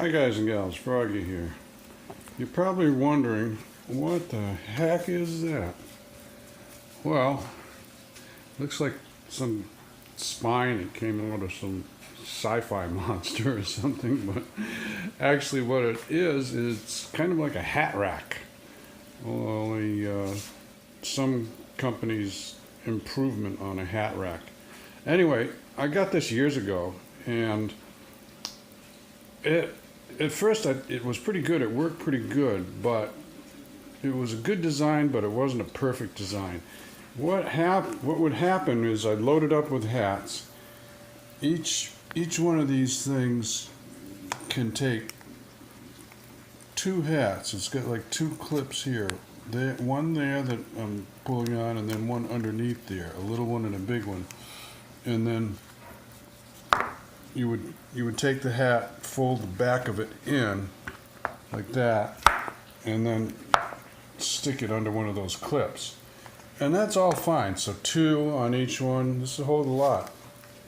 Hi guys and gals, Froggy here. You're probably wondering, what the heck is that? Well, looks like some spine that came out of some sci-fi monster or something, but actually what it is, it's kind of like a hat rack. Only some company's improvement on a hat rack. Anyway, I got this years ago, and at first it was pretty good. It worked pretty good, but it was a good design, but it wasn't a perfect design. What would happen is I'd load it up with hats. Each one of these things can take two hats. It's got like two clips here. One there that I'm pulling on, and then one underneath there, a little one and a big one. And then you would take the hat, fold the back of it in like that, and then stick it under one of those clips. And that's all fine. So 2 on each one. This will hold a lot.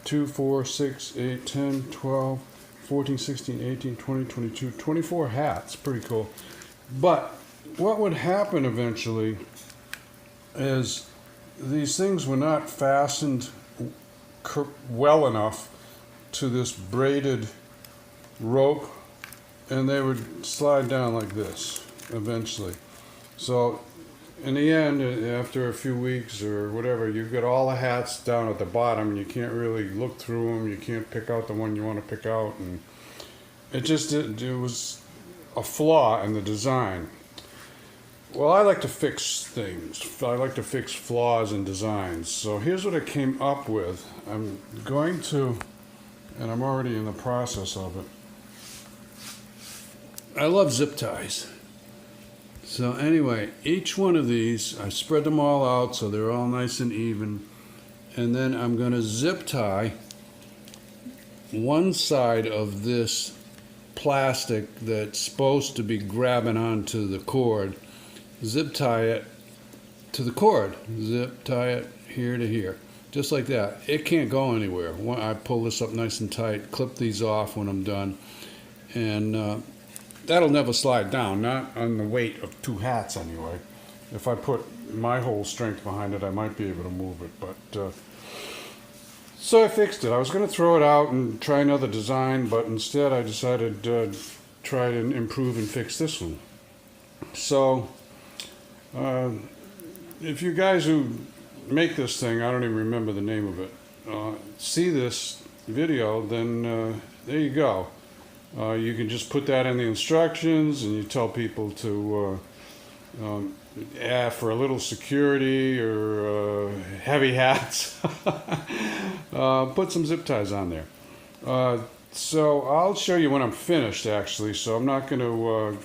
2, 4, 6, 8, 10, 12, 14, 16, 18, 20, 22, 24 hats. Pretty cool. But what would happen eventually is these things were not fastened well enough to this braided rope, and they would slide down like this eventually. So in the end, after a few weeks or whatever, you've got all the hats down at the bottom, and you can't really look through them. You can't pick out the one you want to pick out, and it was a flaw in the design. Well, I like to fix things. I like to fix flaws in designs. So here's what I came up with. I'm going to, and I'm already in the process of it. I love zip ties. So anyway, each one of these, I spread them all out so they're all nice and even. And then I'm going to zip tie one side of this plastic that's supposed to be grabbing onto the cord. Zip tie it to the cord. Zip tie it here to here. Just like that. It can't go anywhere. I pull this up nice and tight, clip these off when I'm done, and that'll never slide down, not on the weight of 2 hats anyway. If I put my whole strength behind it, I might be able to move it. But so I fixed it. I was going to throw it out and try another design, but instead I decided to try to improve and fix this one. So if you guys who make this thing, I don't even remember the name of it, see this video, then there you go. You can just put that in the instructions, and you tell people to for a little security or heavy hats, put some zip ties on there. So I'll show you when I'm finished, actually. So I'm not going to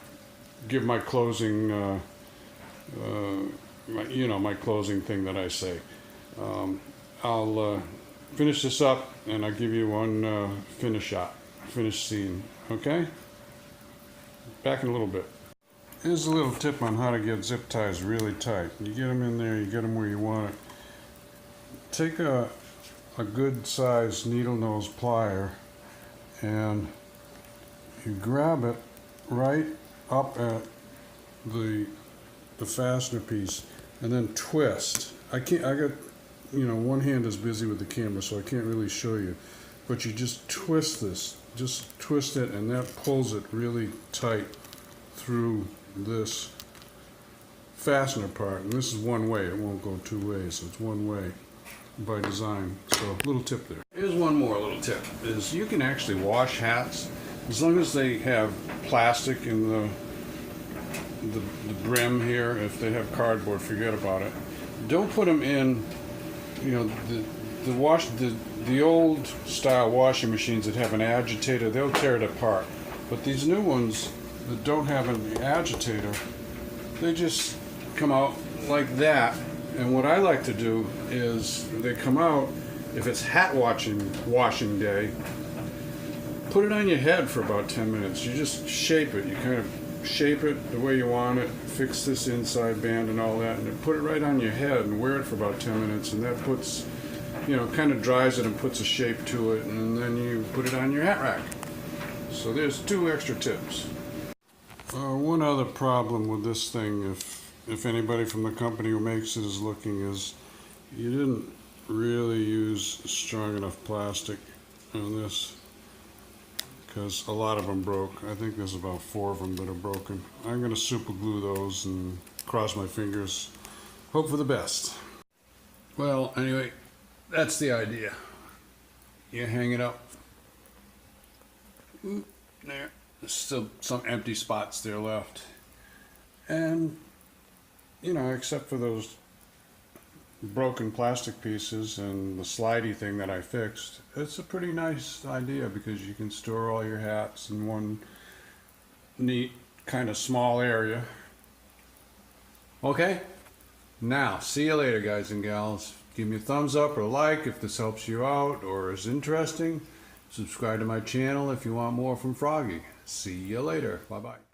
give my closing my closing thing that I say. I'll finish this up, and I'll give you one finish scene. Okay? Back in a little bit. Here's a little tip on how to get zip ties really tight. You get them in there, you get them where you want it. Take a good sized needle nose plier, and you grab it right up at the fastener piece, and then twist. I got, one hand is busy with the camera, so I can't really show you, but you just twist this, just twist it, and that pulls it really tight through this fastener part. And this is one way, it won't go 2 ways, so it's one way by design. So little tip there. Here's one more little tip, is you can actually wash hats as long as they have plastic in the brim here. If they have cardboard, forget about it. Don't put them in, the old style washing machines that have an agitator, they'll tear it apart. But these new ones that don't have an agitator, they just come out like that. And what I like to do is, they come out, if it's hat washing day, put it on your head for about 10 minutes. You just shape it. You kind of shape it the way you want it, fix this inside band and all that, and then put it right on your head and wear it for about 10 minutes, and that puts, kind of dries it and puts a shape to it, and then you put it on your hat rack. So there's 2 extra tips. One other problem with this thing, if anybody from the company who makes it is looking, is you didn't really use strong enough plastic on this, because a lot of them broke. I think there's about 4 of them that are broken. I'm going to super glue those and cross my fingers, hope for the best. Well, anyway, that's the idea. You hang it up. There. There's still some empty spots there left. And, you know, except for those broken plastic pieces and the slidey thing that I fixed, it's a pretty nice idea because you can store all your hats in one neat kind of small area. Okay, now see you later, guys and gals. Give me a thumbs up or like if this helps you out or is interesting. Subscribe to my channel if you want more from Froggy. See you later. Bye bye.